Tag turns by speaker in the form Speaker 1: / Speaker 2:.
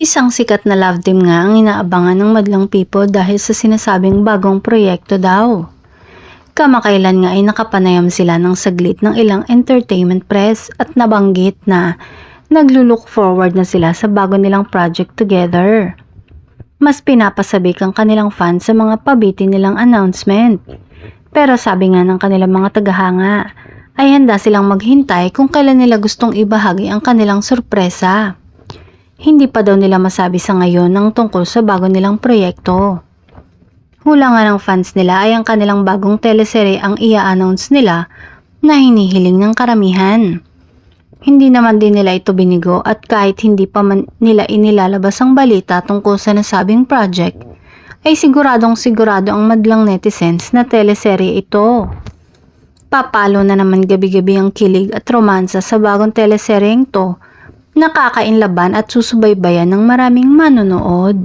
Speaker 1: Isang sikat na love team nga ang inaabangan ng madlang people dahil sa sinasabing bagong proyekto daw. Kamakailan nga ay nakapanayam sila ng saglit ng ilang entertainment press at nabanggit na naglulook forward na sila sa bago nilang project together. Mas pinapasabik ang kanilang fans sa mga pabiti nilang announcement. Pero sabi nga ng kanilang mga tagahanga, ay handa silang maghintay kung kailan nila gustong ibahagi ang kanilang sorpresa. Hindi pa daw nila masabi sa ngayon ng tungkol sa bago nilang proyekto. Hula nga ng fans nila ay ang kanilang bagong teleserye ang i-announce nila na hinihiling ng karamihan. Hindi naman din nila ito binigo at kahit hindi pa man nila inilalabas ang balita tungkol sa nasabing project, ay siguradong sigurado ang madlang netizens na teleserye ito. Papalo na naman gabi-gabi ang kilig at romansa sa bagong teleseryeng to, nakakainlaban at susubaybayan ng maraming manonood.